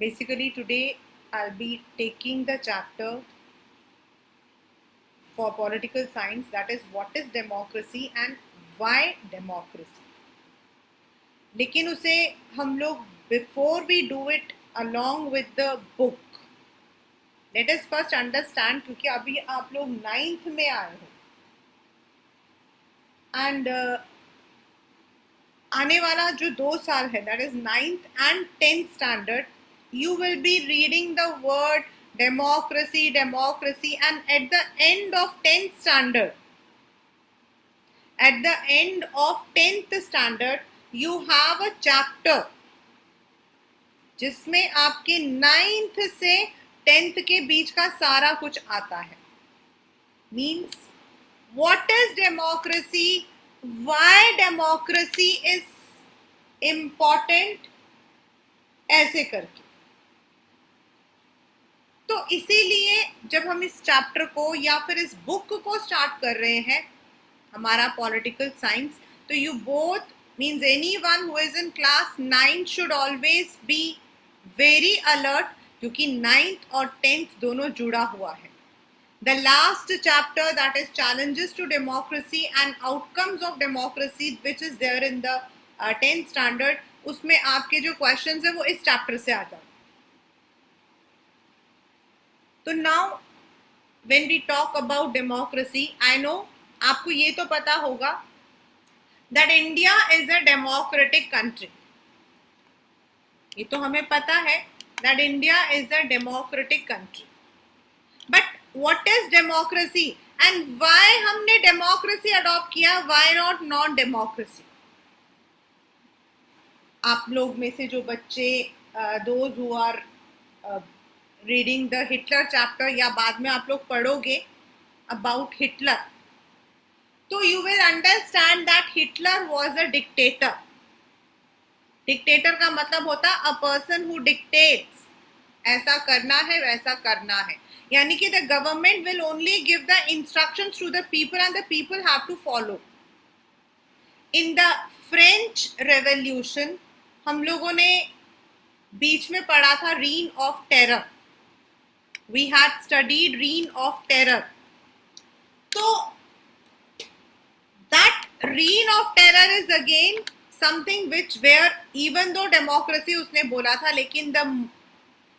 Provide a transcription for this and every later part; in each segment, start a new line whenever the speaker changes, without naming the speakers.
Basically, today I'll be taking the chapter for political science, that is, what is democracy and why democracy. लेकिन उसे हम लोग before we do it along with the book, let us first understand, क्योंकि अभी आप लोग 9th में आए हो एंड आने वाला जो 2 साल है, that is 9th and 10th standard, you will be reading the word democracy, and at the end of 10th standard, you have a chapter जिसमें आपके 9th से 10th के बीच का सारा कुछ आता है. Means what is democracy, why democracy is important, ऐसे करके. तो इसीलिए जब हम इस चैप्टर को या फिर इस बुक को स्टार्ट कर रहे हैं, हमारा पॉलिटिकल साइंस, तो you both means anyone who is in class 9 should always be very alert, क्योंकि 9th और 10th दोनों जुड़ा हुआ है. The last chapter, that is challenges to democracy and outcomes of democracy, which is there in the 10th standard, उसमें आपके जो questions है वो इस chapter से आता है. तो now when we talk about democracy, I know आपको ये तो पता होगा that India is a democratic country. ये तो हमें पता है that India is a democratic country. But what is democracy and why हमने democracy adopt किया, why not non-democracy? आप लोग में से जो बच्चे those who are reading the Hitler chapter या बाद में आप लोग पढ़ोगे about Hitler, तो you will understand that Hitler was a dictator. Dictator का मतलब होता a person who dictates, ऐसा करना है वैसा करना है, यानी कि the government will only give the instructions to the people and the people have to follow. In the French Revolution हम लोगों ने बीच में पढ़ा था reign of terror. We had studied reign of terror. तो that reign of terror is again something which where even though democracy उसने बोला था, लेकिन the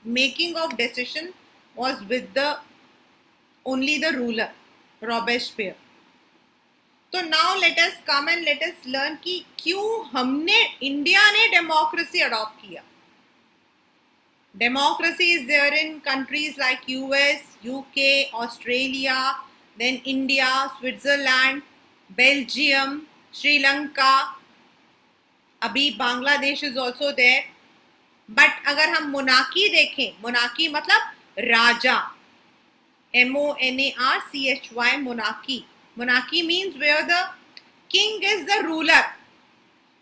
making of decision was with the only the ruler Robespierre. तो now let us come and let us learn कि क्यों हमने India ने democracy adopt किया. Democracy is there in countries like US, UK, Australia, then India, Switzerland, Belgium, Sri Lanka, अभी Bangladesh is also there. But अगर हम monarchy देखें, monarchy मतलब राजा, MONARCHY, monarchy. Monarchy means where the king is the ruler.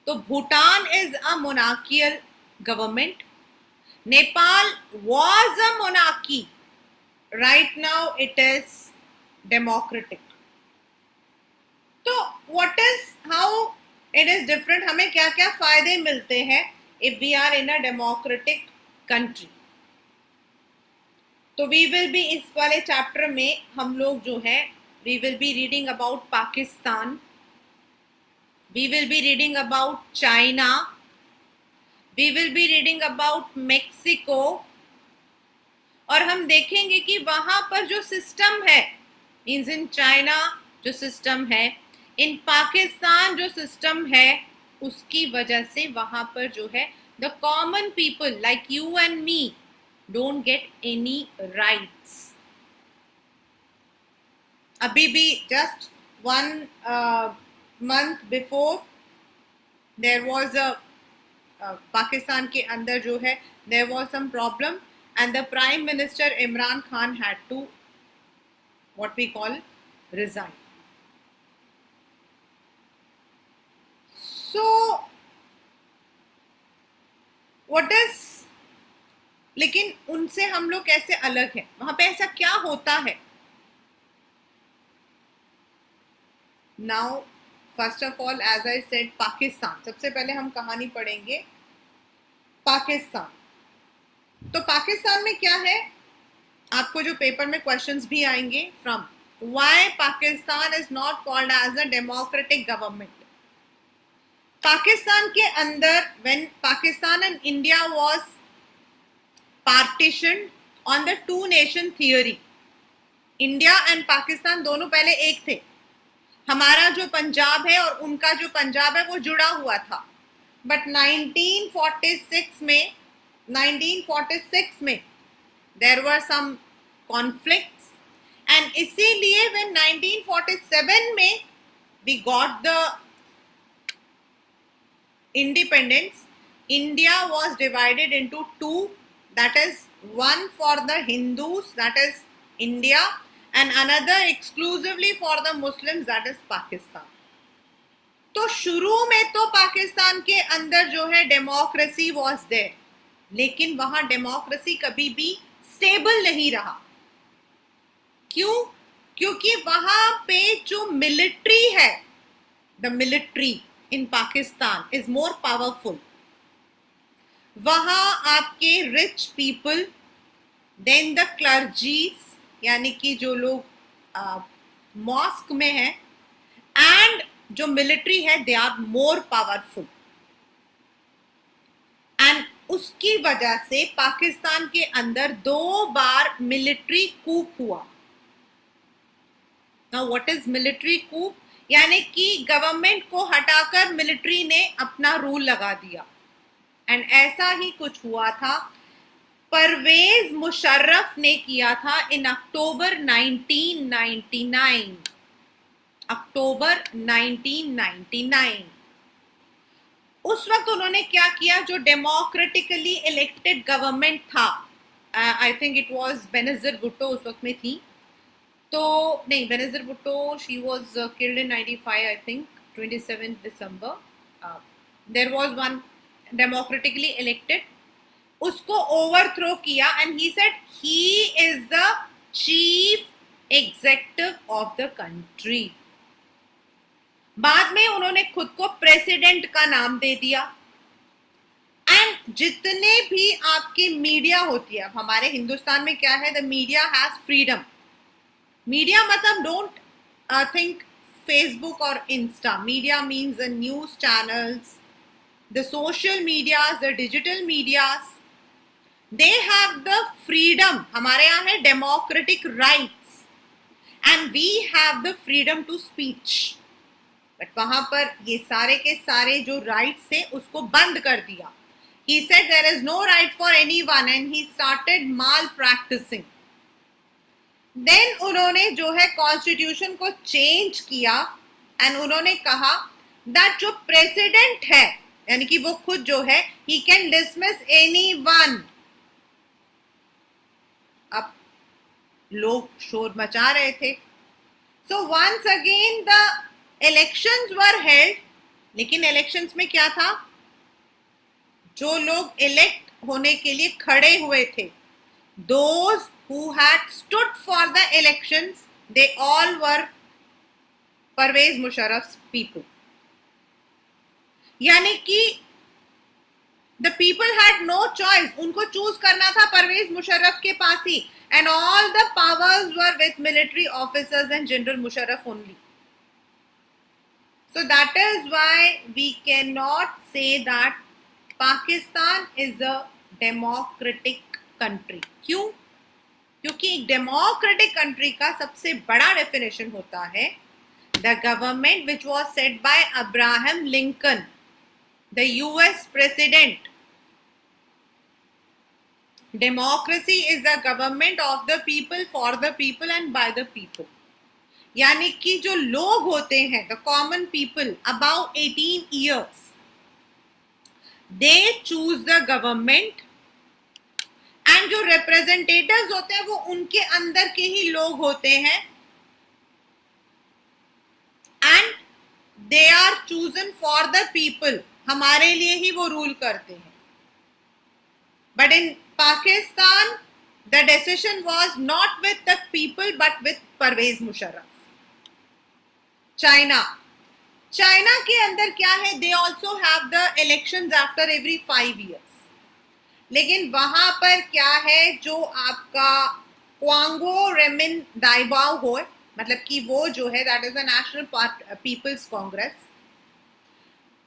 तो Bhutan is a monarchical government. Nepal was a monarchy. Right now it is democratic. तो what is, how it is different, हमें क्या क्या फायदे मिलते हैं if we are in a democratic country. तो we will be इस वाले चैप्टर में हम लोग जो है we will be reading about Pakistan, we will be reading about China, we will be reading about Mexico, और हम देखेंगे कि वहां पर जो सिस्टम है, मीन्स इन चाइना जो सिस्टम है, इन पाकिस्तान जो सिस्टम है, उसकी वजह से वहां पर जो है the common people like you and me don't get any rights. अभी भी just 1 month before there was a Pakistan के अंदर जो है there was some problem and the Prime Minister Imran Khan had to what we call resign. So what is, लेकिन उनसे हम लोग कैसे अलग हैं, वहां पे ऐसा क्या होता है. Now first of all as I said Pakistan, सबसे पहले हम कहानी पढ़ेंगे पाकिस्तान. तो पाकिस्तान में क्या है, आपको जो पेपर में क्वेश्चंस भी आएंगे from why Pakistan is not called as a democratic government. Pakistan के अंदर when Pakistan and India was partition on the two nation theory, India and Pakistan दोनों पहले एक थे. हमारा जो पंजाब है और उनका जो पंजाब है वो जुड़ा हुआ था. बट 1946 में there were some conflicts and इसीलिए व्हेन 1947 में we got the independence, India was divided into two, that is one for the Hindus, that is India, and another exclusively for the Muslims, that is Pakistan. तो शुरू में तो पाकिस्तान के अंदर जो है डेमोक्रेसी वॉज देयर, लेकिन वहां डेमोक्रेसी कभी भी स्टेबल नहीं रहा. क्यों? क्योंकि वहां पे जो मिलिट्री है, the military in Pakistan is more powerful. वहां आपके rich people, then the clergies, यानी कि जो लोग मॉस्क में है, and जो मिलिट्री है, they are more powerful. and उसकी वजह से पाकिस्तान के अंदर 2 बार मिलिट्री कूप हुआ. Now what is military coup? यानी कि गवर्नमेंट को हटाकर मिलिट्री ने अपना रूल लगा दिया. एंड ऐसा ही कुछ हुआ था, परवेज मुशर्रफ ने किया था इन अक्टूबर 1999. अक्टूबर 1999 उस वक्त उन्होंने क्या किया, जो डेमोक्रेटिकली इलेक्टेड गवर्नमेंट था, I think it was Benazir Bhutto उस वक्त में थी, तो नहीं, Benazir Bhutto she was killed in 95 I think 27 December. There was one democratically elected, उसको ओवरथ्रो किया and he said he is the chief executive of the country. बाद में उन्होंने खुद को प्रेसिडेंट का नाम दे दिया. एंड जितने भी आपकी मीडिया होती है, हमारे हिंदुस्तान में क्या है, the media has freedom. Media मतलब डोंट थिंक फेसबुक और Insta. Media means the news channels, the social medias, the digital medias, they have the freedom. हमारे यहाँ है democratic rights and we have the freedom to speech. But वहां पर ये सारे के सारे जो राइट्स थे उसको बंद कर दिया. He said there is no right for anyone and he started malpracticing. Then उन्होंने जो है कॉन्स्टिट्यूशन को चेंज किया एंड उन्होंने कहा that जो प्रेसिडेंट है, यानी कि वो खुद जो है, he can dismiss anyone. अब लोग शोर मचा रहे थे. So once again the elections were held. लेकिन इलेक्शंस में क्या था, जो लोग इलेक्ट होने के लिए खड़े हुए थे, those who had stood for the elections, they all were Parvez Musharraf people. यानी कि the people had no choice. उनको चूज करना था परवेज मुशर्रफ के पास ही, and all the powers were with military officers and General Musharraf only. So that is why we cannot say that Pakistan is a democratic country. क्यों? क्योंकि एक democratic country का सबसे बड़ा डेफिनेशन होता है the government which was set by Abraham Lincoln, the US president. Democracy is the government of the people, for the people and by the people. यानी कि जो लोग होते हैं, the common people about 18 years, they choose the government and जो representatives होते हैं वो उनके अंदर के ही लोग होते हैं and they are chosen for the people. हमारे लिए ही वो रूल करते हैं. But in Pakistan the decision was not with the people but with Pervez Musharraf. China के अंदर क्या है, they also have the elections after every 5 years. लेकिन वहां पर क्या है, जो आपका क्वांगो रेमिन दाइबाओ हो, मतलब कि वो जो है that is the national people's congress,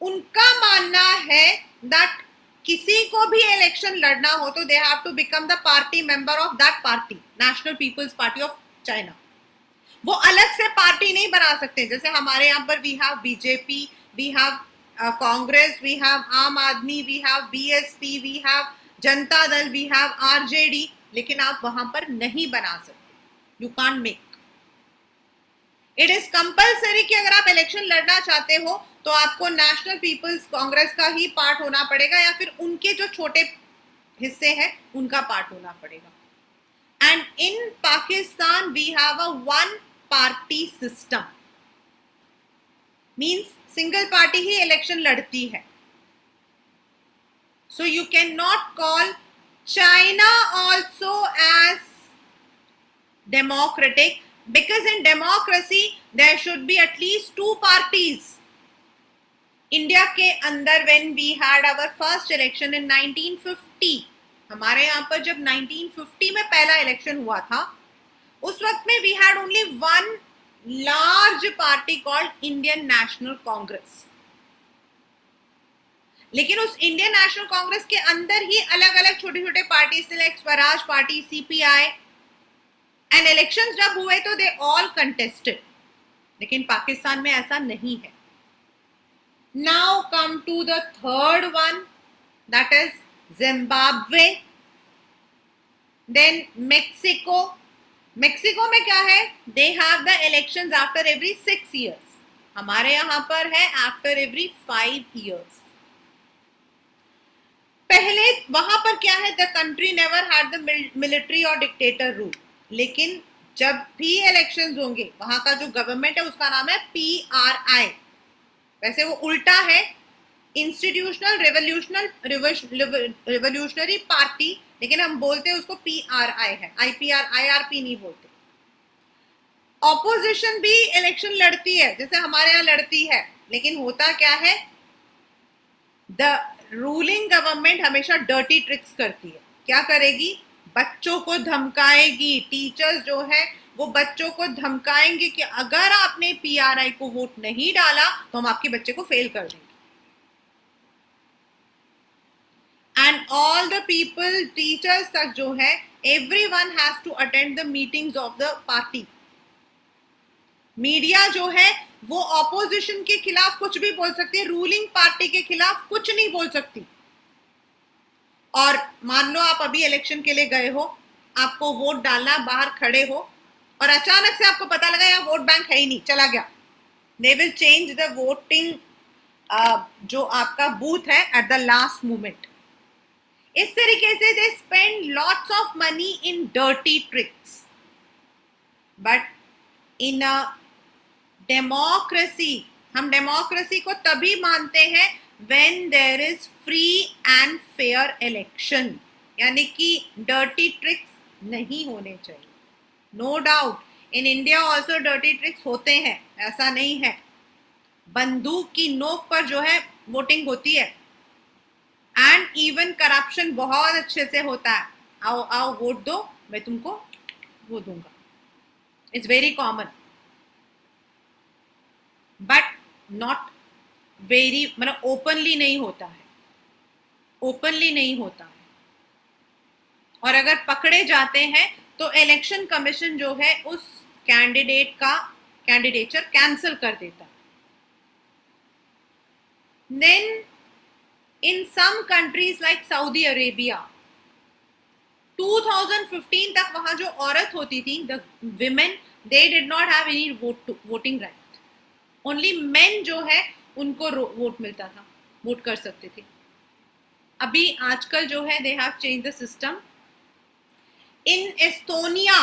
उनका मानना है दैट किसी को भी इलेक्शन लड़ना हो तो they have to become the party member of that party, national people's party of China. वो अलग से पार्टी नहीं बना सकते, जैसे हमारे यहाँ पर we have BJP, we have Congress, we have Aam Aadmi, we have BSP, we have Janata Dal, we have RJD, लेकिन आप वहां पर नहीं बना सकते, you can't make. It is compulsory कि अगर आप इलेक्शन लड़ना चाहते हो तो आपको नेशनल पीपल्स कांग्रेस का ही पार्ट होना पड़ेगा, या फिर उनके जो छोटे हिस्से हैं उनका पार्ट होना पड़ेगा। And in Pakistan we have a one party system, means single party ही इलेक्शन लड़ती है। So you can not call China also as democratic, because in democracy there should be at least two parties. India के अंदर when we had our first election in 1950, हमारे यहाँ पर जब 1950 में पहला इलेक्शन हुआ था, उस वक्त में we had only one large party called Indian National Congress. लेकिन उस इंडियन नेशनल कांग्रेस के अंदर ही अलग अलग छोटे छोटे party, like Swaraj party, CPI, and elections जब हुए तो दे ऑल कंटेस्टेड। लेकिन पाकिस्तान में ऐसा नहीं है। Now come to the third one, that is Zimbabwe, then Mexico. Mexico में क्या है, they have the elections after every 6 years, हमारे यहां पर है आफ्टर एवरी 5 years। पहले वहां पर क्या है, the country never had the military और डिक्टेटर रूल, लेकिन जब भी इलेक्शंस होंगे वहां का जो गवर्नमेंट है उसका नाम है PRI। वैसे वो उल्टा है, इंस्टीट्यूशनल रिवोल्यूशनरी पार्टी, लेकिन हम बोलते हैं उसको PRI है, IPR IRP नहीं बोलते। ऑपोजिशन भी इलेक्शन लड़ती है जैसे हमारे यहाँ लड़ती है, लेकिन होता क्या है, द रूलिंग गवर्नमेंट हमेशा डर्टी ट्रिक्स करती है। क्या करेगी, बच्चों को धमकाएगी। टीचर्स जो है वो बच्चों को धमकाएंगे कि अगर आपने PRI को वोट नहीं डाला तो हम आपके बच्चे को फेल कर देंगे। And all the people, teachers तक जो है, everyone has to attend the meetings of the party. Media जो है वो ऑपोजिशन के खिलाफ कुछ भी बोल सकती है, रूलिंग पार्टी के खिलाफ कुछ नहीं बोल सकती। और मान लो आप अभी इलेक्शन के लिए गए हो, आपको वोट डालना, बाहर खड़े हो और अचानक से आपको पता लगा यहाँ वोट बैंक है ही नहीं, चला गया, they will change the voting जो आपका बूथ है एट द लास्ट मोमेंट। इस तरीके से they spend lots of money in dirty tricks. But in a democracy, हम डेमोक्रेसी को तभी मानते हैं when there is free and fair election, यानी कि dirty tricks नहीं होने चाहिए। No doubt in India also dirty tricks होते हैं, ऐसा नहीं है। बंदूक की नोक पर जो है वोटिंग होती है, एंड इवन करप्शन बहुत अच्छे से होता है। आओ आओ वोट दो, मैं तुमको वो दूंगा, it's very common, but not very, मतलब ओपनली नहीं होता है, ओपनली नहीं होता है। और अगर पकड़े जाते हैं तो इलेक्शन कमीशन जो है उस कैंडिडेट का कैंडिडेचर कैंसिल कर देता है। Then in some countries like Saudi Arabia, 2015 तक वहां जो औरत होती थी, the women, they did not have any voting right. Only men जो है उनको वोट मिलता था, वोट कर सकते थे। अभी आजकल जो है they have change the system. In Estonia,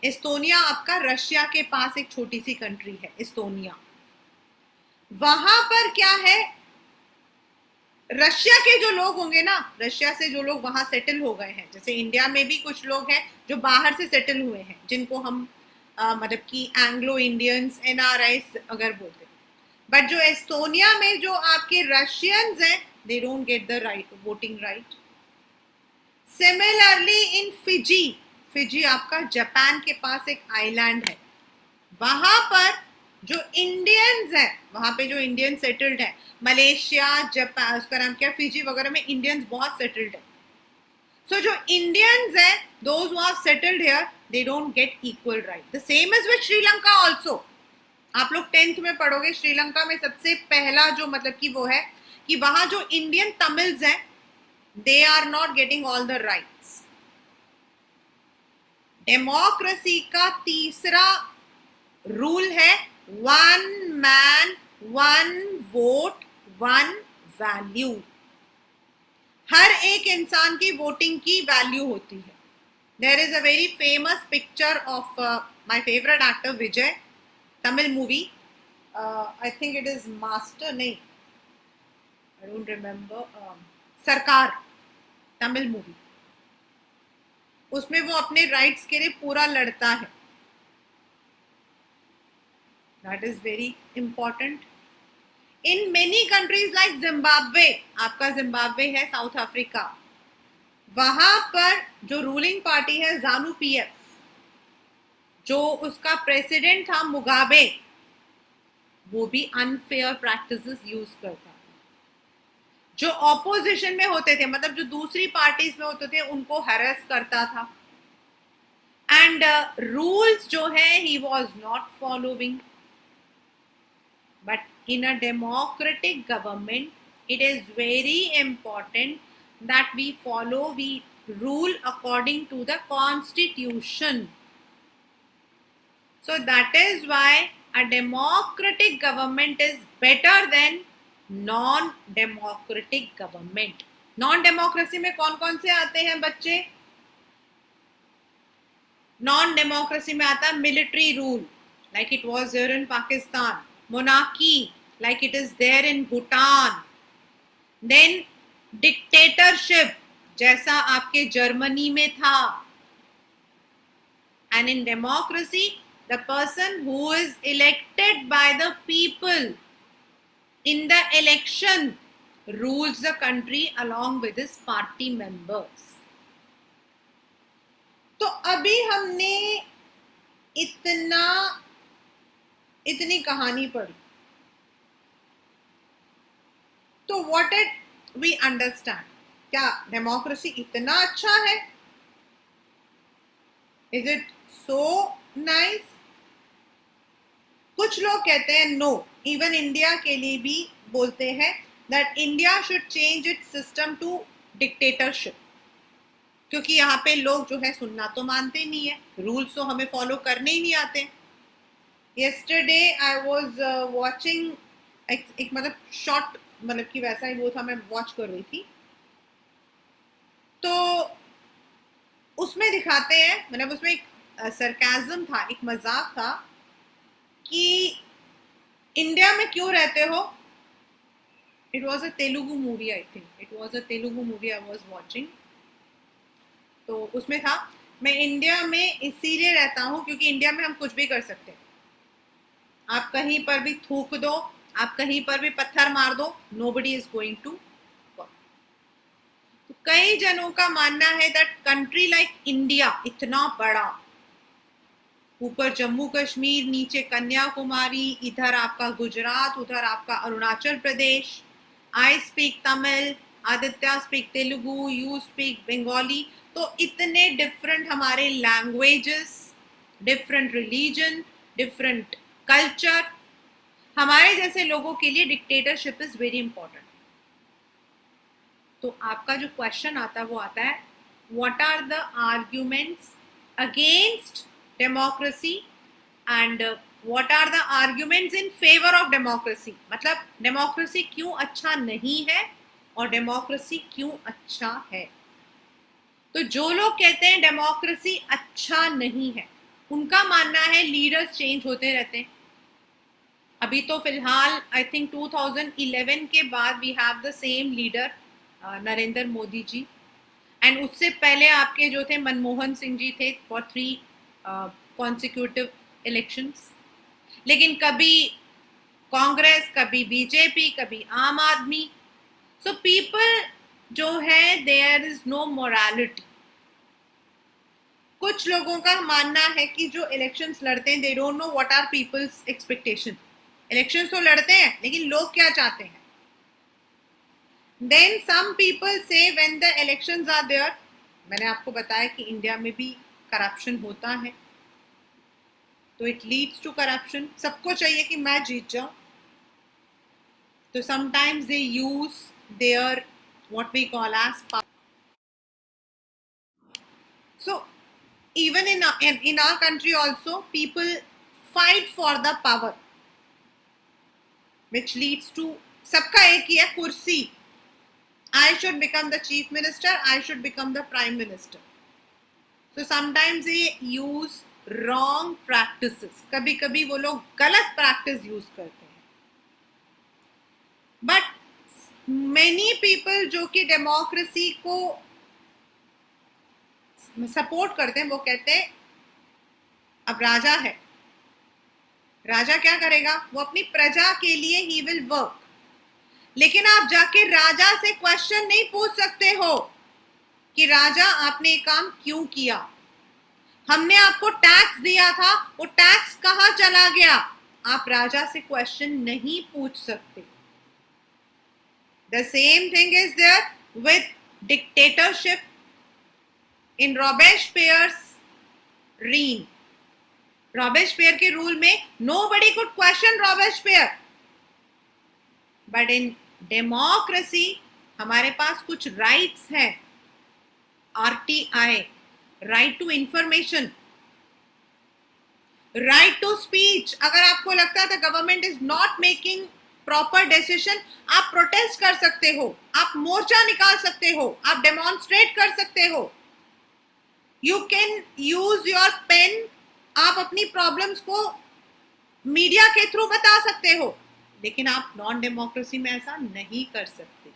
Estonia आपका रशिया के पास एक छोटी सी कंट्री है एस्टोनिया, वहां पर क्या है, रशिया के जो लोग होंगे ना, रशिया से जो लोग वहां सेटल हो गए हैं, जैसे इंडिया में भी कुछ लोग हैं जो बाहर से सेटल हुए हैं, जिनको हम मतलब कि एंग्लो इंडियंस, NRIs अगर बोलते हैं। बट जो एस्टोनिया में जो आपके रशियंस हैं, they don't get the right voting right. Similarly in Fiji, Fiji आपका जापान के पास एक आइलैंड है, वहां पर जो इंडियंस है, वहां पे जो इंडियन सेटल्ड है, मलेशिया, जापान, उसका नाम क्या, फिजी वगैरह में इंडियंस बहुत सेटल्ड है. सो जो इंडियंस है, those who are settled here, they don't get equal right. The same is with Sri Lanka also. आप लोग 10th में पढ़ोगे, श्रीलंका में सबसे पहला जो मतलब कि वो है कि वहां जो इंडियन तमिल्स हैं, they are not getting all the rights. Democracy का तीसरा रूल है one man one vote one value. हर एक इंसान की वोटिंग की वैल्यू होती है. There is a very famous picture of my favourite actor Vijay, Tamil movie, I think it is Master, नहीं, आई डोंट रिमेम्बर, सरकार, तमिल मूवी. उसमें वो अपने राइट्स के लिए पूरा लड़ता है. That is very important. In many countries like Zimbabwe, आपका जिम्बाब्वे है साउथ अफ्रीका, वहां पर जो रूलिंग पार्टी है जानु पीएफ, जो उसका प्रेसिडेंट था मुगाबे, वो भी अनफेयर प्रैक्टिसेस यूज करता था. जो ऑपोजिशन में होते थे, मतलब जो दूसरी पार्टीज में होते थे, उनको हैरेस करता था. एंड रूल्स जो है he was not following. But in a democratic government, it is very important that we rule according to the constitution. So that is why a democratic government is better than non-democratic government. Non-democracy में कौन कौन से आते हैं बच्चे? Non-democracy में आता है military rule, like it was here in Pakistan. Monarchy, like it is there in Bhutan. Then dictatorship, जैसा आपके जर्मनी में था. And in democracy, the person who is elected by the people in the election rules the country along with his party members. तो अभी हमने इतनी कहानी पढ़ी, तो व्हाट इट वी अंडरस्टैंड, क्या डेमोक्रेसी इतना अच्छा है? Is it so nice? कुछ लोग कहते हैं नो, इवन इंडिया के लिए भी बोलते हैं that India should change its system to dictatorship, क्योंकि यहाँ पे लोग जो है सुनना तो मानते नहीं है, रूल्स तो हमें फॉलो करने ही नहीं आते. Yesterday I was watching एक मतलब शॉर्ट, मतलब कि वैसा ही वो था, मैं वॉच कर रही थी. तो उसमें दिखाते हैं, मतलब उसमें एक सरकाज़म था, एक मजाक था कि इंडिया में क्यों रहते हो. It was a Telugu movie, I think it was a Telugu movie I was watching. तो उसमें था, मैं इंडिया में इसीलिए रहता हूँ क्योंकि इंडिया में हम कुछ भी कर सकते हैं. आप कहीं पर भी थूक दो, आप कहीं पर भी पत्थर मार दो, नोबडी इज गोइंग टू. तो कई जनों का मानना है दैट कंट्री लाइक इंडिया, इतना बड़ा, ऊपर जम्मू कश्मीर, नीचे कन्याकुमारी, इधर आपका गुजरात, उधर आपका Arunachal Pradesh. I speak Tamil, Aditya speak Telugu, you speak Bengali. तो इतने डिफरेंट हमारे languages, different religion, different culture. हमारे जैसे लोगों के लिए डिक्टेटरशिप इज वेरी इंपॉर्टेंट. तो आपका जो क्वेश्चन आता है वो आता है, what are the arguments against democracy and what are the arguments in favour of democracy. मतलब डेमोक्रेसी क्यों अच्छा नहीं है और डेमोक्रेसी क्यों अच्छा है. तो जो लोग कहते हैं डेमोक्रेसी अच्छा नहीं है, उनका मानना है लीडर्स चेंज होते रहते हैं. अभी तो फिलहाल आई थिंक 2011 के बाद we have the same leader Narendra Modi ji. And उससे पहले आपके जो थे मनमोहन सिंह जी थे फॉर 3 कॉन्सिक्यूटिव इलेक्शंस. लेकिन कभी कांग्रेस, कभी बीजेपी, कभी आम आदमी. सो पीपल जो है देयर इज नो मोरालिटी। कुछ लोगों का मानना है कि जो इलेक्शंस लड़ते हैं they don't know what are people's expectation. Elections तो लड़ते हैं लेकिन लोग क्या चाहते हैं। देन सम पीपल से when the elections are there, मैंने आपको बताया कि इंडिया में भी करप्शन होता है, तो इट लीड्स टू करप्शन। सबको चाहिए कि मैं जीत जाऊं, तो sometimes they use there what we call as power. So even in our country also people fight for the power which leads to सबका एक ही है कुर्सी। I should become the chief minister, I should become the prime minister. So sometimes they use wrong practices, कभी कभी वो लोग गलत practice use करते हैं। But many people जो कि डेमोक्रेसी को सपोर्ट करते हैं वो कहते हैं अब राजा है, राजा क्या करेगा, वो अपनी प्रजा के लिए ही विल वर्क। लेकिन आप जाके राजा से क्वेश्चन नहीं पूछ सकते हो कि राजा आपने काम क्यों किया, हमने आपको टैक्स दिया था, वो टैक्स कहां चला गया, आप राजा से क्वेश्चन नहीं पूछ सकते। The same thing is there with dictatorship in Robespierre's reign. Robespierre के रूल में nobody could question Robespierre, but in democracy हमारे पास कुछ राइट्स हैं, RTI, right to information, right to speech. अगर आपको लगता है government is not making proper decision, आप प्रोटेस्ट कर सकते हो, आप मोर्चा निकाल सकते हो, आप डेमोन्स्ट्रेट कर सकते हो, you can use your pen, आप अपनी प्रॉब्लम्स को मीडिया के थ्रू बता सकते हो। लेकिन आप नॉन डेमोक्रेसी में ऐसा नहीं कर सकते।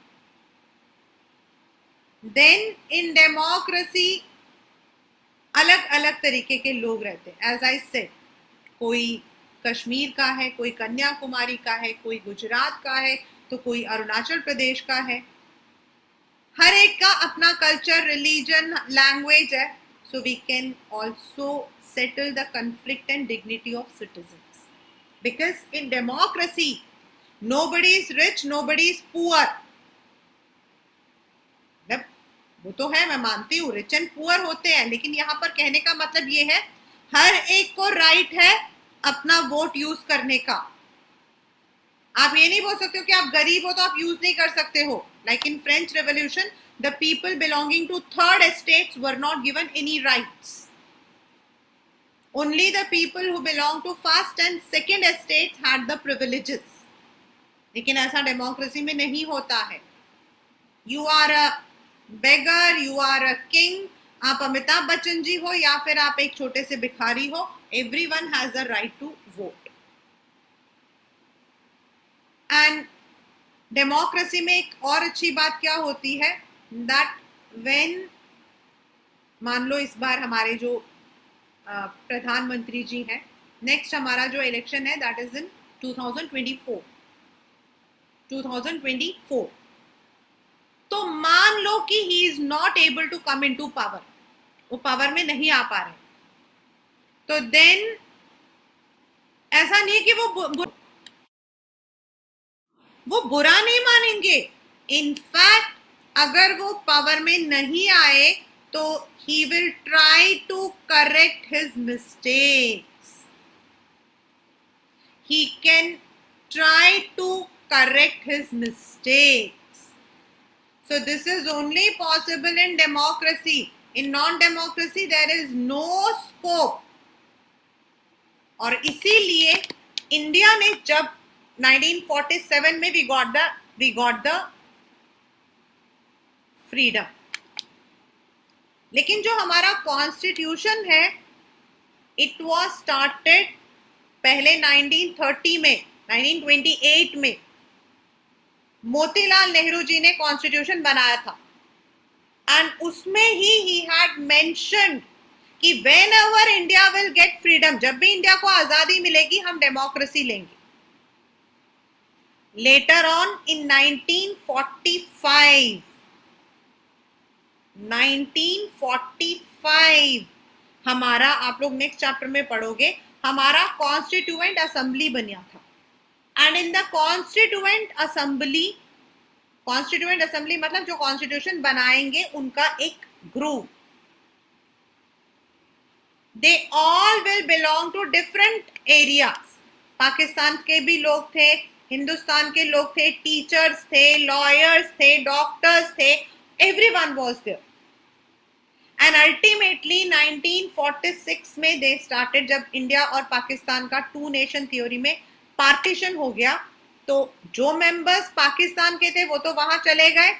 देन इन डेमोक्रेसी अलग अलग तरीके के लोग रहते हैं। एज आई सेड, कोई कश्मीर का है, कोई कन्याकुमारी का है, कोई गुजरात का है, तो कोई अरुणाचल प्रदेश का है। हर एक का अपना कल्चर, रिलीजन, लैंग्वेज है। So we can also settle the conflict and dignity of citizens. Because in democracy, nobody is rich, nobody is poor. वो तो है, मैं मानती हूँ रिच एंड पुअर होते हैं, लेकिन यहाँ पर कहने का मतलब ये है हर एक को राइट है अपना वोट यूज करने का। आप ये नहीं बोल सकते हो कि आप गरीब हो तो आप यूज नहीं कर सकते हो। Like in French revolution, the people belonging to third estates were not given any rights. Only the people who belong to first and second estate had the privileges. लेकिन ऐसा डेमोक्रेसी में नहीं होता है। You are a beggar, you are a king, आप अमिताभ बच्चन जी हो या फिर आप एक छोटे से भिखारी हो, everyone has a right to vote. And democracy में एक और अच्छी बात क्या होती है, दैट व्हेन मान लो इस बार हमारे जो प्रधानमंत्री जी हैं, नेक्स्ट हमारा जो इलेक्शन है दैट इज इन 2024, तो मान लो कि he is not able to come into power, वो पावर में नहीं आ पा रहे, तो देन ऐसा नहीं है कि वो बुरा नहीं मानेंगे। इनफैक्ट अगर वो पावर में नहीं आए तो he will try to correct his mistakes. He can try to correct his mistakes. So this is only possible in democracy. In non-democracy there is no scope. और इसीलिए इंडिया ने जब 1947 में we got the फ्रीडम, लेकिन जो हमारा constitution है it was started पहले 1930 में, 1928 में मोतीलाल नेहरू जी ने कॉन्स्टिट्यूशन बनाया था, एंड उसमें ही हैड मेंशन्ड कि when ever India will get freedom, जब भी इंडिया को आजादी मिलेगी हम डेमोक्रेसी लेंगे। लेटर ऑन इन 1945 1945 हमारा, आप लोग नेक्स्ट चैप्टर में पढ़ोगे, हमारा कॉन्स्टिट्यूएंट असेंबली बना था। And in the constituent assembly मतलब जो कॉन्स्टिट्यूशन बनाएंगे उनका एक group, they all will belong to different areas. Pakistan के भी लोग थे, हिंदुस्तान के लोग थे, टीचर्स थे, लॉयर्स थे, डॉक्टर्स थे, everyone was there. And ultimately 1946 में दे स्टार्टेड, जब इंडिया और पाकिस्तान का टू नेशन थ्योरी में पार्टीशन हो गया, तो जो मेंबर्स पाकिस्तान के थे वो तो वहां चले गए,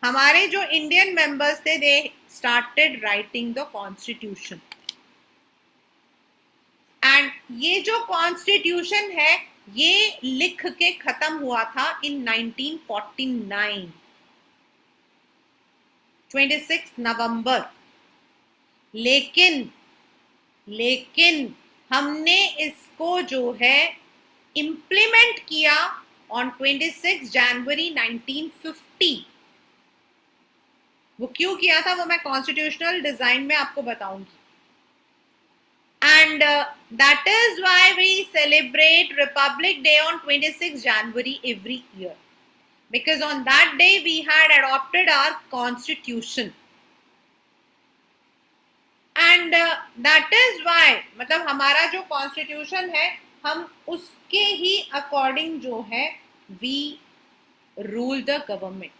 हमारे जो इंडियन मेंबर्स थे they started writing the constitution. And ये जो कॉन्स्टिट्यूशन है ये लिख के खत्म हुआ था इन 1949, 26 नवंबर। लेकिन हमने इसको जो है इम्प्लीमेंट किया ऑन 26 जनवरी 1950। वो क्यों किया था वो मैं कॉन्स्टिट्यूशनल डिजाइन में आपको बताऊंगी। And that is why we celebrate Republic Day on 26 January every year, because on that day we had adopted our constitution. And that is why, मतलब हमारा जो constitution है हम उसके ही according जो है we rule the government।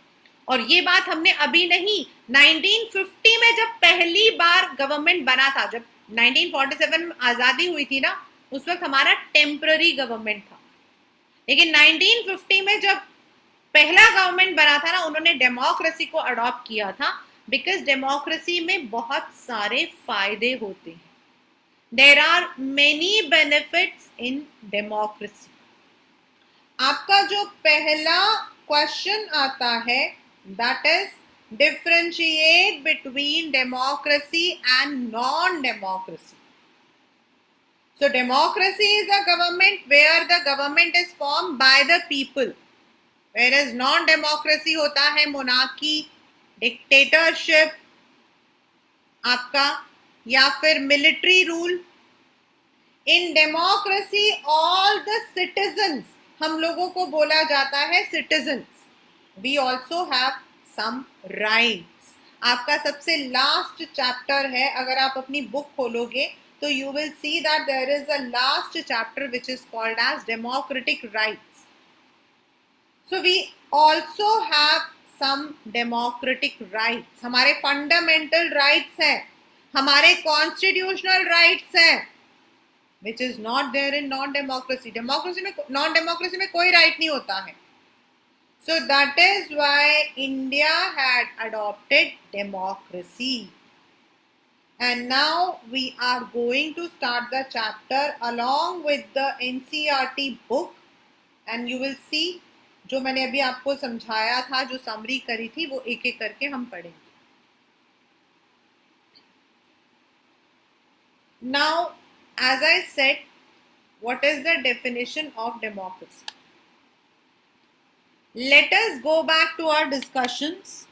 और ये बात हमने अभी नहीं, 1950 में जब पहली बार गवर्नमेंट बना था, जब 1947 में आजादी हुई थी ना, उस वक्त हमारा टेम्पररी गवर्नमेंट था। लेकिन 1950 में जब पहला गवर्नमेंट बना था ना, उन्होंने डेमोक्रेसी को अडॉप्ट किया था, बिकॉज डेमोक्रेसी में बहुत सारे फायदे होते हैं। There are many benefits in democracy. आपका जो पहला क्वेश्चन आता है that is differentiate between democracy and non-democracy. So democracy is a government where the government is formed by the people, whereas non-democracy होता है monarchy, dictatorship आपका, या फिर military rule. In democracy all the citizens, हम लोगों को बोला जाता है citizens. We also have some rights. आपका सबसे लास्ट चैप्टर है, अगर आप अपनी बुक खोलोगे तो you will see that there is a last chapter which is called as democratic rights. So we also have some democratic rights. हमारे fundamental rights हैं, हमारे constitutional rights हैं, which is not there in non-democracy. non-democracy में कोई right नहीं होता है. So that is why India had adopted democracy. And now we are going to start the chapter along with the NCERT book, and you will see जो मैंने अभी आपको समझाया था, जो समरी करी थी, वो एक एक करके हम पढ़ेंगे. Now, as I said, what is the definition of democracy? Let us go back to our discussions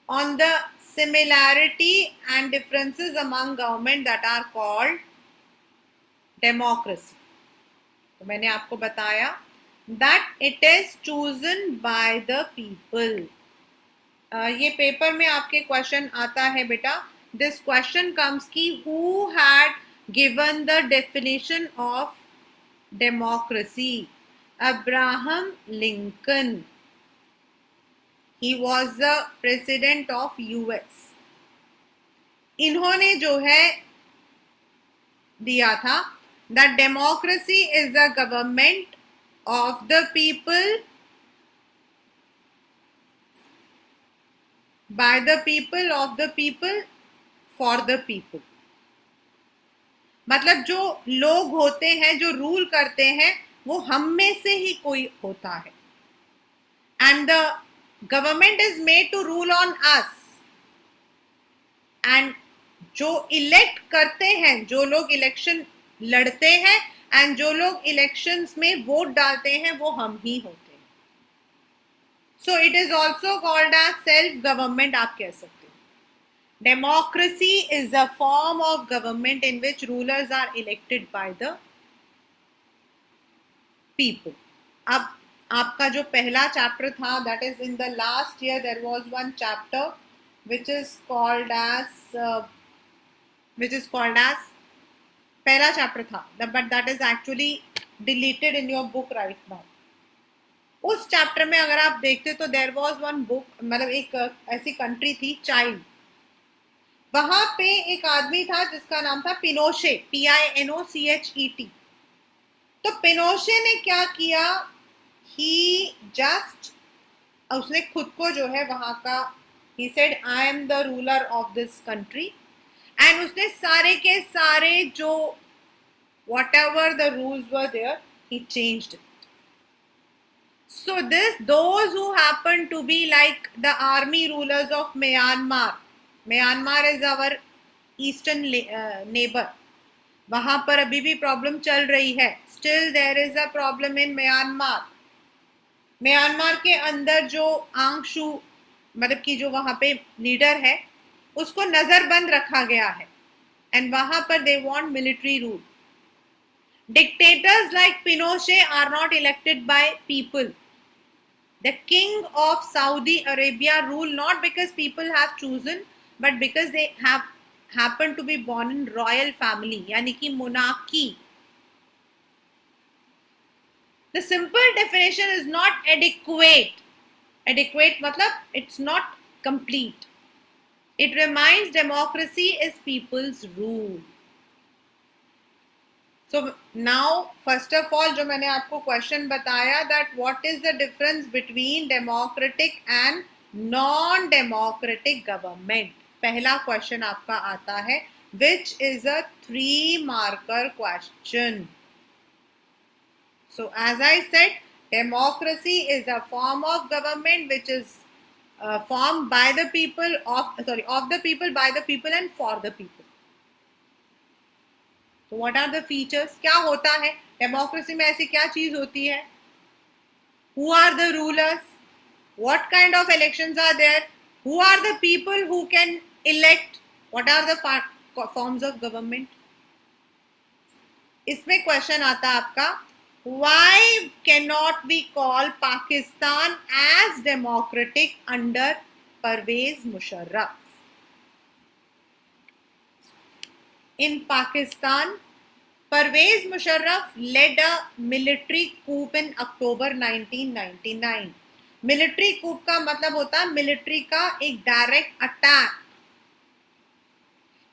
on the similarity and differences among government that are called democracy. तो मैंने आपको बताया that it is chosen by the people. ये paper में आपके question आता है बेटा. This question comes कि who had given the definition of democracy? Abraham Lincoln. He was the president of US. इन्होंने जो है दिया था that democracy is the government of the people, by the people, of the people, for the people. मतलब जो लोग होते हैं, जो रूल करते हैं, वो हम में से ही कोई होता है. And the government is made to rule on us. And जो इलेक्ट करते हैं, जो लोग इलेक्शन लड़ते हैं, एंड जो लोग इलेक्शंस में वोट डालते हैं, वो हम ही होते हैं. So it is also called as self government, आप कह सकते हो. Democracy is a form of government in which rulers are elected by the people. अब आपका जो पहला चैप्टर था, that is in the last year there was one chapter which is called as पहला चैप्टर था, but that is actually deleted in your book right now. उस chapter में अगर आप देखते तो देयर वाज वन बुक, मतलब एक ऐसी कंट्री थी चाइल्ड. वहां पे एक आदमी था जिसका नाम था पिनोशे, PINOCHET. तो पिनोशे ने क्या किया, ही जस्ट उसने खुद को जो है वहां का, he said I am the ruler of this country, and उसने सारे के सारे जो whatever the rules were there, he changed it. So those who happen to be like the army rulers of Myanmar. Myanmar is our eastern neighbor. वहां पर अभी भी problem चल रही है. Still there is a problem in Myanmar. Myanmar के अंदर जो आंग शू मतलब कि जो वहां पे लीडर है उसको नजरबंद रखा गया है, एंड वहां पर they want military rule. Dictators like Pinochet are not elected by people. The king of Saudi Arabia rule not because people have chosen, but because they have happened to be born in royal family, यानी कि monarchy. The simple definition is not adequate. Adequate मतलब it's not complete. It reminds democracy is people's rule. So now first of all जो मैंने आपको question बताया, that what is the difference between democratic and non-democratic government. पहला question आपका आता है which is a 3-marker question. So as I said, democracy is a form of government which is formed by the people of the people, by the people and for the people. So what are the features? क्या होता है democracy में, ऐसी क्या चीज होती है? Who are the rulers? What kind of elections are there? Who are the people who can elect? What are the forms of government? इसमें क्वेश्चन आता है आपका, why cannot we call Pakistan as democratic under Pervez Musharraf? In Pakistan, Pervez Musharraf led a military coup in October 1999. Military कूप का मतलब होता है military का एक direct attack.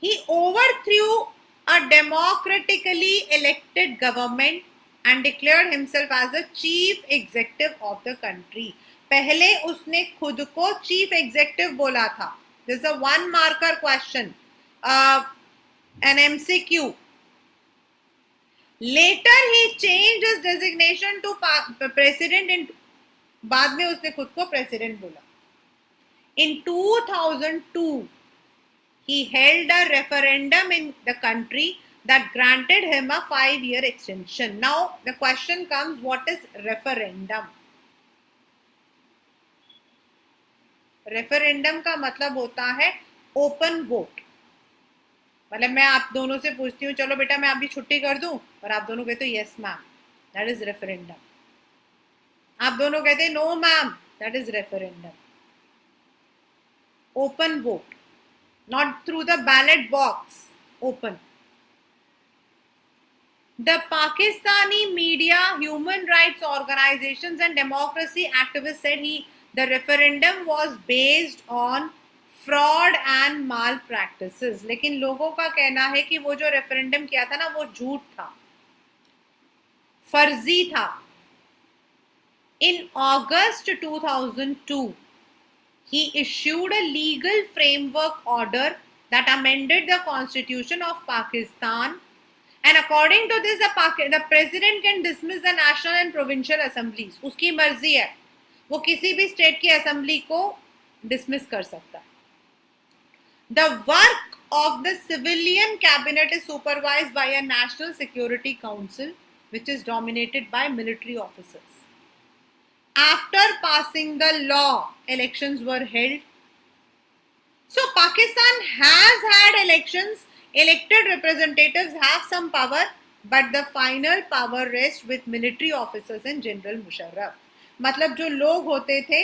He overthrew a democratically elected government and declared himself as the chief executive of the country. पहले उसने खुद को chief executive बोला था. This is a 1-marker question, an MCQ. Later he changed his designation to president. in बाद में उसने खुद को प्रेसिडेंट बोला. In 2002 he held a referendum in the country that granted him a 5-year extension. Now the question comes, what is referendum? Referendum का मतलब होता है ओपन वोट. मतलब मैं आप दोनों से पूछती हूँ, चलो बेटा मैं अभी छुट्टी कर दूं, और आप दोनों कहते हो yes ma'am, that is referendum. आप दोनों कहते हैं no ma'am, that is referendum. Open vote, not through the ballot box, open. The Pakistani media, human rights organizations and democracy activists said the referendum was based on fraud and malpractices. लेकिन लोगों का कहना है कि वो जो referendum किया था ना वो झूठ था, फर्जी था. In August 2002 he issued a legal framework order that amended the constitution of Pakistan, and according to this the president can dismiss the national and provincial assemblies. उसकी मर्जी है, वो किसी भी स्टेट की असेंबली को डिसमिस कर सकता है. The work of the civilian cabinet is supervised by a national security council which is dominated by military officers. After passing the law, elections were held. So Pakistan has had elections, elected representatives have some power, but the final power rests with military officers and General Musharraf. मतलब जो लोग होते थे,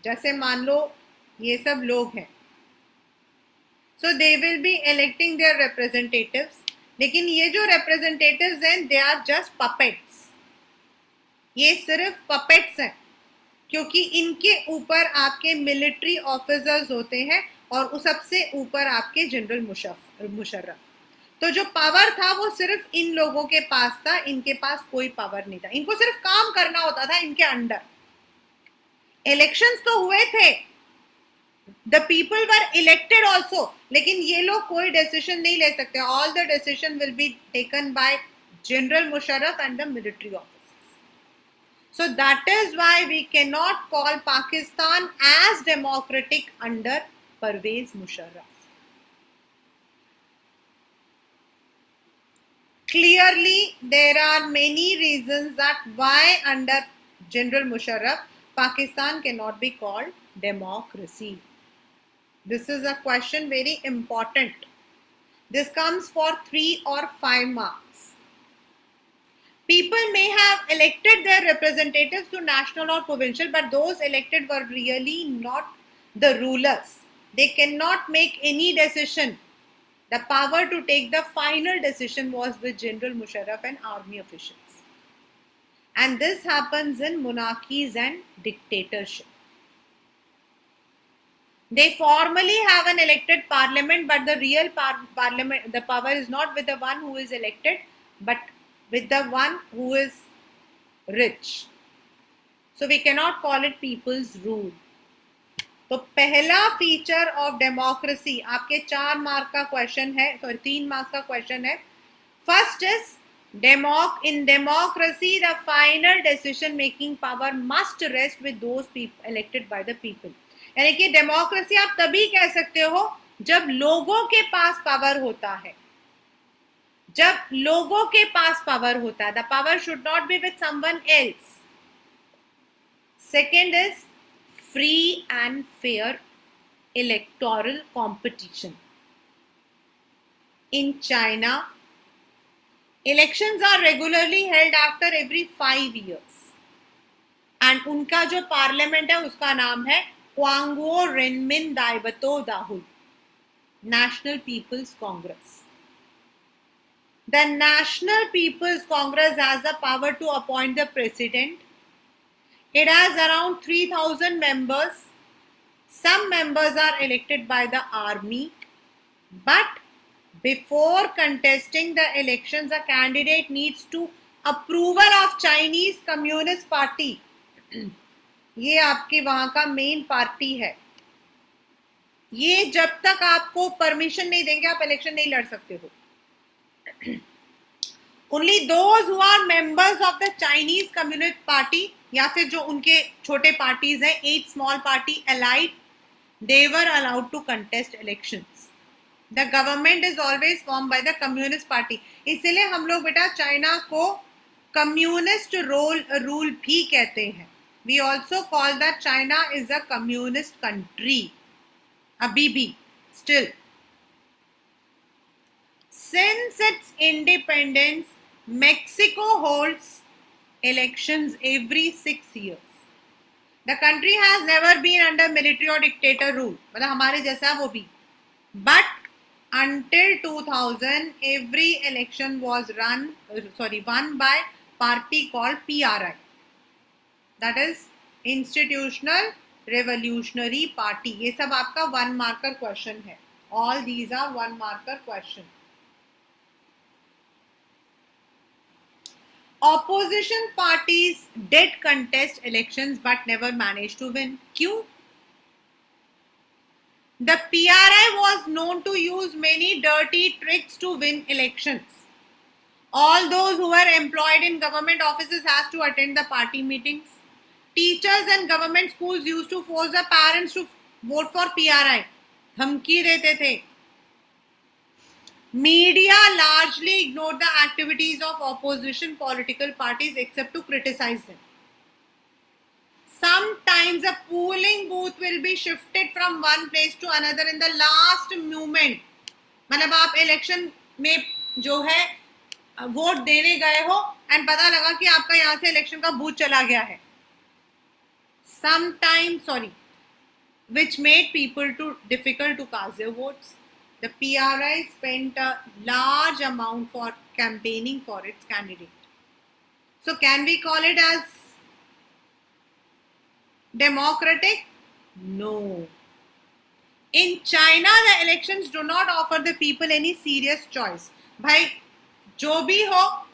जैसे मान लो ये सब लोग हैं, so they will be electing their representatives, लेकिन ये जो representatives हैं, they are just puppets. ये सिर्फ puppets हैं, क्योंकि इनके ऊपर आपके मिलिट्री ऑफिसर्स होते हैं और उस सबसे ऊपर आपके जनरल मुशर्रफ. तो जो पावर था वो सिर्फ इन लोगों के पास था, इनके पास कोई पावर नहीं था, इनको सिर्फ काम करना होता था इनके अंडर. इलेक्शंस तो हुए थे, the people were elected also, लेकिन ये लोग कोई डिसीजन नहीं ले सकते. All the decision will be taken by general Musharraf and the military officers. So that is why we cannot call Pakistan as democratic under Pervez Musharraf. Clearly, there are many reasons that why under General Musharraf, Pakistan cannot be called democracy. This is a question very important. This comes for 3 or 5 marks. People may have elected their representatives to national or provincial, but those elected were really not the rulers. They cannot make any decision. The power to take the final decision was with General Musharraf and army officials. And this happens in monarchies and dictatorship. They formally have an elected parliament, but the real parliament, the power is not with the one who is elected, but with the one who is rich. So we cannot call it people's rule. तो पहला feature of democracy आपके 4 mark का question है, sorry 3 marks का question है. First is in democracy the final decision making power must rest with those people elected by the people. यानी कि democracy आप तभी कह सकते हो जब लोगों के पास पावर होता है, जब लोगों के पास पावर होता है. The power should not be with someone else. Second is free and fair electoral competition. In China elections are regularly held after every 5 years and उनका जो पार्लियामेंट है उसका नाम है Quanguo Renmin Daibiao Dahui, national people's congress. The National People's Congress has the power to appoint the president. It has around 3,000 members. Some members are elected by the army. But before contesting the elections, a candidate needs to approval of Chinese Communist Party. ये आपके वहां का main party है. ये जब तक आपको permission नहीं देंगे आप इलेक्शन नहीं लड़ सकते हो. Only those who are members of the Chinese Communist Party या फिर जो उनके छोटे पार्टीज हैं, 8 small party allied, they were allowed to contest elections. The government is always formed by the Communist Party. इसलिए हम लोग बेटा चाइना को कम्युनिस्ट रूल भी कहते हैं. We also call that China is a communist country. अभी भी still. Since its independence, Mexico holds elections every 6 years. The country has never been under military or dictator rule. मतलब हमारे जैसा वो भी. But until 2000, every election was won by party called PRI. That is Institutional Revolutionary Party. ये सब आपका 1 marker question है. All these are 1 marker question. Opposition parties did contest elections but never managed to win. क्यों? The PRI was known to use many dirty tricks to win elections. All those who were employed in government offices has to attend the party meetings. Teachers and government schools used to force the parents to vote for PRI. धमकी देते थे. Media largely ignored the activities of opposition political parties except to criticize them. Sometimes a polling booth will be shifted from one place to another in the last moment. मतलब आप election में जो है vote देने गए हो and पता लगा कि आपका यहाँ से इलेक्शन का बूथ चला गया है. Which made people too difficult to cast their votes. The PRI spent a large amount for campaigning for its candidate. So can we call it as democratic? No. In China, the elections do not offer the people any serious choice. भाई जो भी हो,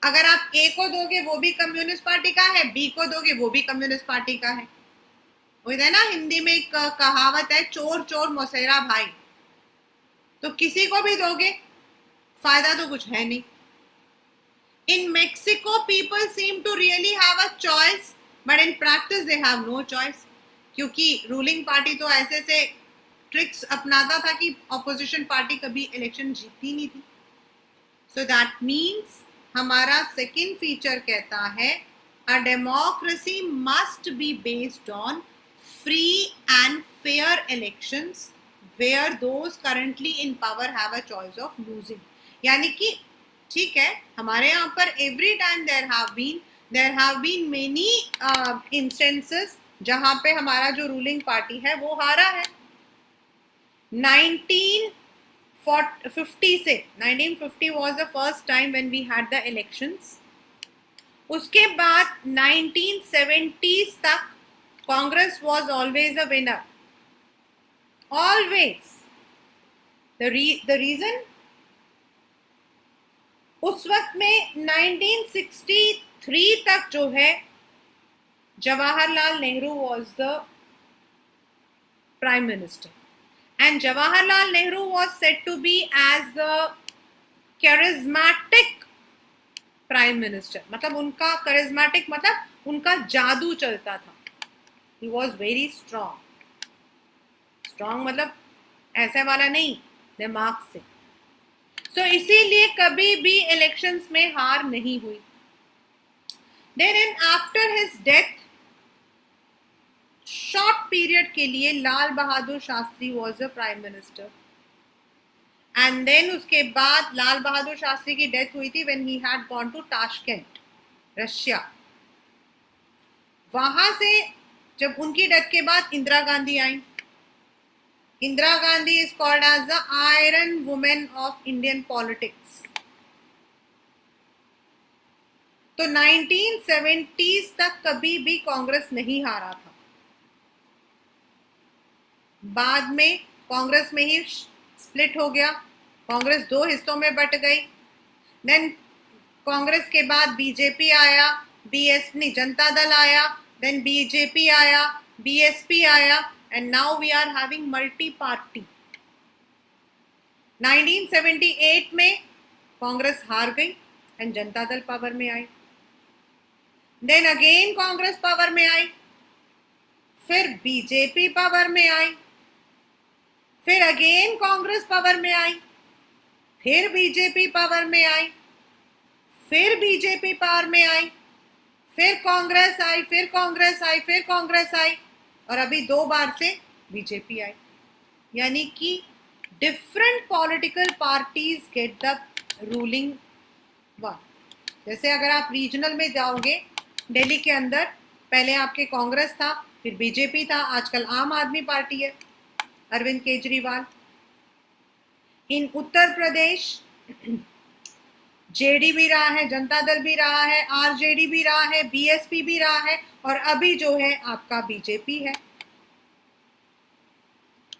अगर आप A को दोगे वो भी कम्युनिस्ट पार्टी का है, B को दोगे वो भी कम्युनिस्ट पार्टी का है. वही है ना, हिंदी में एक कहावत है, चोर चोर मौसेरा भाई. तो किसी को भी दोगे फायदा तो कुछ है नहीं. In Mexico, people seem to really have a choice, but in practice they have no choice. क्योंकि रूलिंग पार्टी तो ऐसे से ट्रिक्स अपनाता था कि ऑपोजिशन पार्टी कभी इलेक्शन जीतती नहीं थी. सो दैट मीन्स हमारा सेकेंड फीचर कहता है a democracy must be based on free and fair elections where those currently in power have a choice of losing. यानी कि ठीक है, हमारे यहाँ पर every time there have been many instances जहाँ पे हमारा जो ruling party है वो हारा है. 1950 was the first time when we had the elections. उसके बाद 1970s तक Congress was always a winner. Always. The reason? उस वक्त में 1963 तक जो है Jawaharlal Nehru was the Prime Minister. And Jawaharlal Nehru was said to be as the charismatic Prime Minister. मतलब उनका charismatic मतलब उनका जादू चलता था. He was very strong. Strong मतलब ऐसे वाला नहीं, दिमाग से. So इसीलिए कभी भी इलेक्शंस में हार नहीं हुई. Then after his death, short period के लिए Lal Bahadur Shastri was the prime minister. And then उसके बाद लाल बहादुर शास्त्री की डेथ हुई थी when he had gone to Tashkent, Russia. वहां से जब उनकी डेथ के बाद इंदिरा गांधी आई. Indira Gandhi is called as the iron women of Indian politics. तो 1970s तक कभी भी कांग्रेस नहीं हारा था. बाद में कांग्रेस में ही स्प्लिट हो गया. कांग्रेस दो हिस्सों में बट गई. देन कांग्रेस के बाद बीजेपी आया, बीएसपी जनता दल आया, then BJP आया, BSP आया, and now we are having multi-party. 1978 में कांग्रेस हार गई and जनता दल पावर में आई. Then again कांग्रेस पावर में आई, फिर बीजेपी पावर में आई, फिर अगेन कांग्रेस पावर में आई, फिर बीजेपी पावर में आई, फिर बीजेपी पावर में आई, फिर कांग्रेस आई, फिर कांग्रेस आई, फिर कांग्रेस आई, और अभी 2 बार से बीजेपी आई. यानी कि different political parties get the ruling one. जैसे अगर आप रीजनल में जाओगे, दिल्ली के अंदर पहले आपके कांग्रेस था, फिर बीजेपी था, आजकल आम आदमी पार्टी है, अरविंद केजरीवाल. इन उत्तर प्रदेश जेडी भी रहा है, जनता दल भी रहा है, आरजेडी भी रहा है, बीएसपी भी रहा है, और अभी जो है आपका बीजेपी है.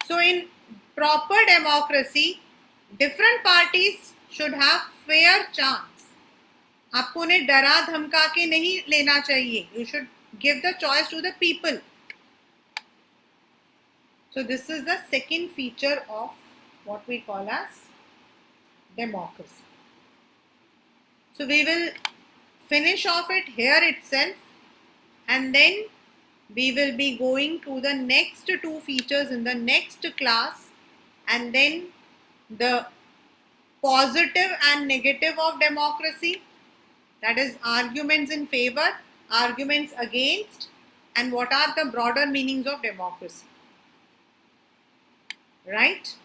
So in proper democracy different parties should have fair chance. आपको उन्हें डरा धमका के नहीं लेना चाहिए. You should give the choice to the people. So this is the second feature of what we call as democracy. So we will finish off it here itself, and then we will be going to the next 2 features in the next class, and then the positive and negative of democracy, that is arguments in favor, arguments against, and what are the broader meanings of democracy, right?